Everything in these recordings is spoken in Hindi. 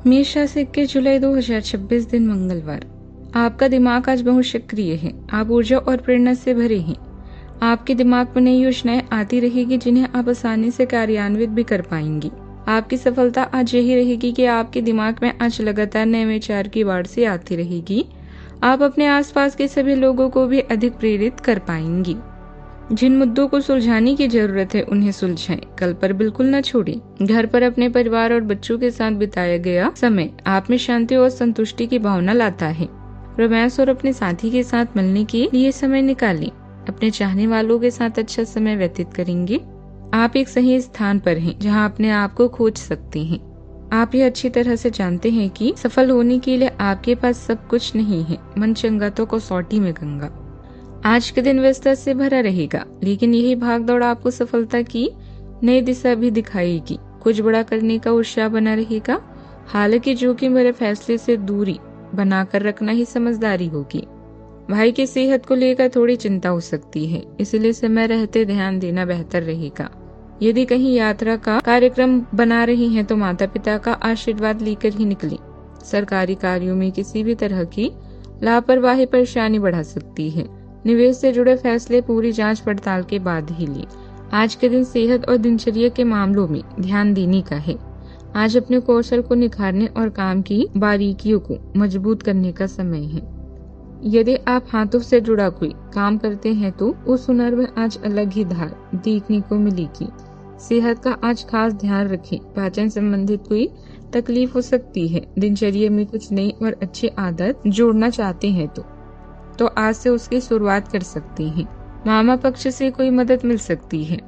मेष राशि के जुलाई 2026 दिन मंगलवार। आपका दिमाग आज बहुत सक्रिय है। आप ऊर्जा और प्रेरणा से भरे हैं। आपके दिमाग में नई योजनाएं आती रहेगी जिन्हें आप आसानी से कार्यान्वित भी कर पाएंगी। आपकी सफलता आज यही रहेगी कि आपके दिमाग में आज लगातार नए विचार की बाढ़ से आती रहेगी। आप अपने आसपास के सभी लोगों को भी अधिक प्रेरित कर पाएंगी। जिन मुद्दों को सुलझाने की जरूरत है उन्हें सुलझाएं, कल पर बिल्कुल न छोड़ें। घर पर अपने परिवार और बच्चों के साथ बिताया गया समय आप में शांति और संतुष्टि की भावना लाता है। रोमांस और अपने साथी के साथ मिलने के लिए समय निकालें। अपने चाहने वालों के साथ अच्छा समय व्यतीत करेंगे। आप एक सही स्थान पर हैं जहां अपने आप को खोज सकते हैं। आप ये अच्छी तरह से जानते हैं कि सफल होने के लिए आपके पास सब कुछ नहीं है। मन चंगा तो कसौटी में गंगा। आज के दिन व्यस्तता से भरा रहेगा, लेकिन यही भागदौड़ आपको सफलता की नई दिशा भी दिखाएगी। कुछ बड़ा करने का उत्साह बना रहेगा। हालांकि जोखिम भरे फैसले से दूरी बनाकर रखना ही समझदारी होगी। भाई की सेहत को लेकर थोड़ी चिंता हो सकती है, इसलिए समय रहते ध्यान देना बेहतर रहेगा। यदि कहीं यात्रा का कार्यक्रम बना रही हैं तो माता पिता का आशीर्वाद लेकर ही निकलें। सरकारी कार्यों में किसी भी तरह की लापरवाही परेशानी बढ़ा सकती है। निवेश से जुड़े फैसले पूरी जांच पड़ताल के बाद ही लें। आज के दिन सेहत और दिनचर्या के मामलों में ध्यान देने का है। आज अपने कौशल को निखारने और काम की बारीकियों को मजबूत करने का समय है। यदि आप हाथों से जुड़ा कोई काम करते हैं तो उस हुनर में आज अलग ही धार देखने को मिलेगी। सेहत का आज खास ध्यान रखें। पाचन संबंधित कोई तकलीफ हो सकती है। दिनचर्या में कुछ नई और अच्छी आदत जोड़ना चाहते हैं तो आज से उसकी शुरुआत कर सकते हैं। मामा पक्ष से कोई मदद मिल सकती है।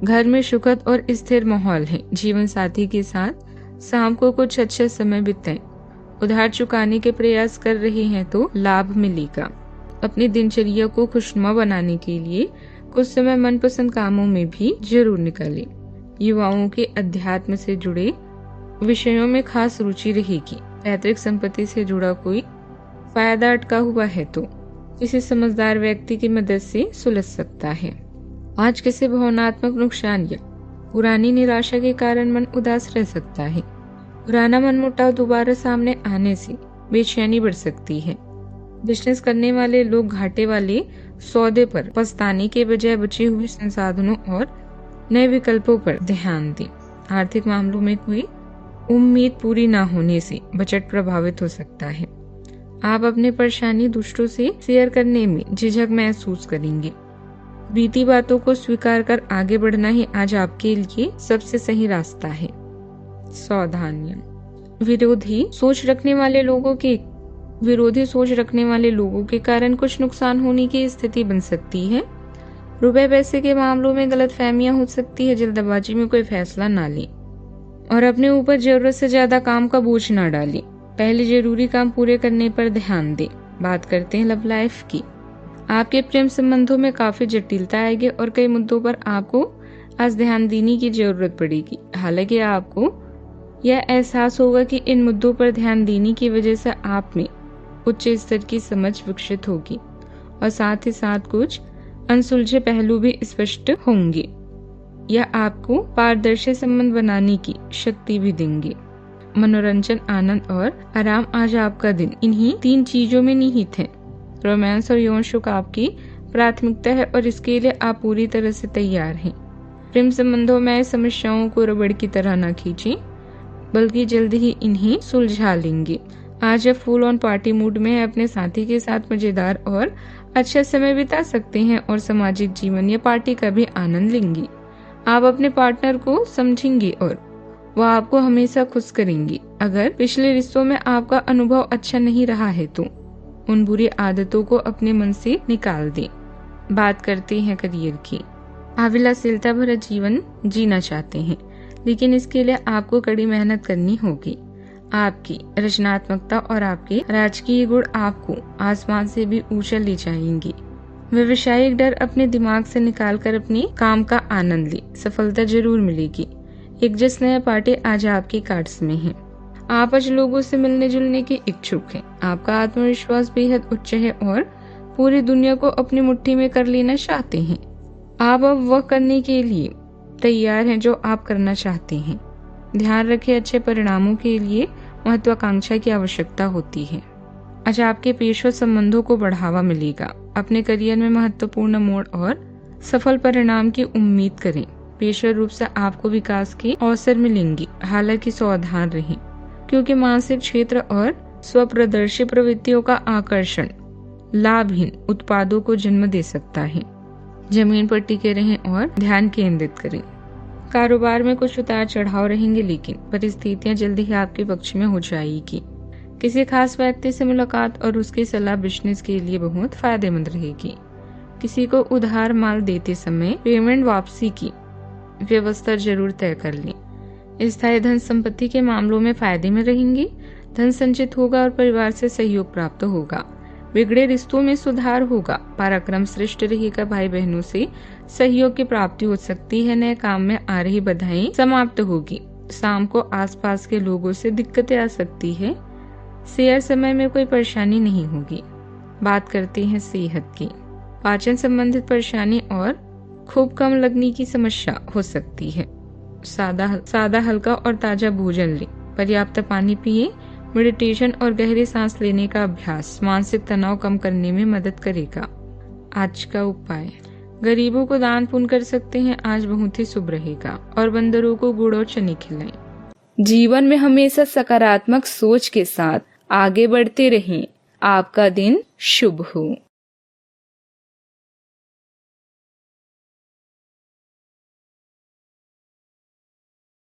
घर में सुखद और स्थिर माहौल है। जीवन साथी के साथ शाम को कुछ अच्छा समय बिताएं। उधार चुकाने के प्रयास कर रहे हैं तो लाभ मिलेगा। अपनी दिनचर्या को खुशनुमा बनाने के लिए कुछ समय मनपसंद कामों में भी जरूर निकालें। युवाओं के अध्यात्म से जुड़े विषयों में खास रुचि रहेगी। पैतृक संपत्ति से जुड़ा कोई फायदा अटका हुआ है तो किसी समझदार व्यक्ति की मदद से सुलझ सकता है। आज किसी भावनात्मक नुकसान या पुरानी निराशा के कारण मन उदास रह सकता है। पुराना मनमुटाव दोबारा सामने आने से बेचैनी बढ़ सकती है। बिजनेस करने वाले लोग घाटे वाले सौदे पर पछताने के बजाय बचे हुए संसाधनों और नए विकल्पों पर ध्यान दें। आर्थिक मामलों में कोई उम्मीद पूरी न होने से बजट प्रभावित हो सकता है। आप अपनी परेशानी दूसरों से शेयर करने में झिझक महसूस करेंगे। बीती बातों को स्वीकार कर आगे बढ़ना ही आज आपके लिए सबसे सही रास्ता है। सावधानी। विरोधी सोच रखने वाले लोगों के कारण कुछ नुकसान होने की स्थिति बन सकती है। रुपए पैसे के मामलों में गलतफहमियां हो सकती है। जल्दबाजी में कोई फैसला ना लें और अपने ऊपर जरूरत से ज्यादा काम का बोझ न डालें। पहले जरूरी काम पूरे करने पर ध्यान दें। बात करते हैं लव लाइफ की। आपके प्रेम संबंधों में काफी जटिलता आएगी और कई मुद्दों पर आपको आज ध्यान देने की जरूरत पड़ेगी। हालांकि आपको यह एहसास होगा कि इन मुद्दों पर ध्यान देने की वजह से आप में उच्च स्तर की समझ विकसित होगी और साथ ही साथ कुछ अनसुलझे पहलू भी स्पष्ट होंगे। यह आपको पारदर्शी संबंध बनाने की शक्ति भी देंगे। मनोरंजन, आनंद और आराम आज आपका दिन इन्हीं 3 चीजों में निहित है। रोमांस और यौन सुख आपकी प्राथमिकता है और इसके लिए आप पूरी तरह से तैयार हैं। प्रेम संबंधों में समस्याओं को रबड़ की तरह न खींचें, बल्कि जल्द ही इन्हें सुलझा लेंगे। आज आप फुल ऑन पार्टी मूड में अपने साथी के साथ मजेदार और अच्छा समय बिता सकते हैं और सामाजिक जीवन या पार्टी का भी आनंद लेंगे। आप अपने पार्टनर को समझेंगे और वह आपको हमेशा खुश करेंगे। अगर पिछले रिश्तों में आपका अनुभव अच्छा नहीं रहा है तो उन बुरी आदतों को अपने मन से निकाल दें। बात करते हैं करियर की। आप विलासिता भरा जीवन जीना चाहते हैं, लेकिन इसके लिए आपको कड़ी मेहनत करनी होगी। आपकी रचनात्मकता और आपके राजकीय गुण आपको आसमान से भी ऊंचा ले जाएंगे। व्यवसायिक डर अपने दिमाग से निकालकर अपने काम का आनंद ले। सफलता जरूर मिलेगी। एक जश्न या पार्टी आज आपके कार्ड्स में है। आप आज लोगों से मिलने जुलने के इच्छुक हैं। आपका आत्मविश्वास बेहद उच्च है और पूरी दुनिया को अपनी मुट्ठी में कर लेना चाहते हैं। आप अब वह करने के लिए तैयार हैं जो आप करना चाहते हैं। ध्यान रखें, अच्छे परिणामों के लिए महत्वाकांक्षा की आवश्यकता होती है। आज आपके पेशवा संबंधों को बढ़ावा मिलेगा। अपने करियर में महत्वपूर्ण मोड़ और सफल परिणाम की उम्मीद करें। पेशेवर रूप से आपको विकास के अवसर मिलेंगे, हालांकि सावधान रहें, क्योंकि मानसिक क्षेत्र और स्वप्रदर्शी प्रवृत्तियों का आकर्षण लाभहीन उत्पादों को जन्म दे सकता है। जमीन पर टिके रहें और ध्यान केंद्रित करें। कारोबार में कुछ उतार चढ़ाव रहेंगे, लेकिन परिस्थितियां जल्दी ही आपके पक्ष में हो जाएगी। किसी खास व्यक्ति से मुलाकात और उसकी सलाह बिजनेस के लिए बहुत फायदेमंद रहेगी। किसी को उधार माल देते समय पेमेंट वापसी की व्यवस्था जरूर तय कर लें। स्थायी धन संपत्ति के मामलों में फायदे में रहेंगे। धन संचित होगा और परिवार से सहयोग प्राप्त होगा। बिगड़े रिश्तों में सुधार होगा। पराक्रम श्रेष्ठ रहेगा। भाई बहनों से सहयोग की प्राप्ति हो सकती है। नए काम में आ रही बाधाएं समाप्त होगी। शाम को आसपास के लोगों से दिक्कतें आ सकती है। शेयर समय में कोई परेशानी नहीं होगी। बात करते हैं सेहत की। पाचन संबंधित परेशानी और खूब कम लगने की समस्या हो सकती है। सादा हल्का और ताजा भोजन लें। पर्याप्त पानी पिए। मेडिटेशन और गहरी सांस लेने का अभ्यास मानसिक तनाव कम करने में मदद करेगा। आज का उपाय, गरीबों को दान पुण्य कर सकते हैं। आज बहुत ही शुभ रहेगा। और बंदरों को गुड़ और चने खिलाएं। जीवन में हमेशा सकारात्मक सोच के साथ आगे बढ़ते रहें। आपका दिन शुभ हो।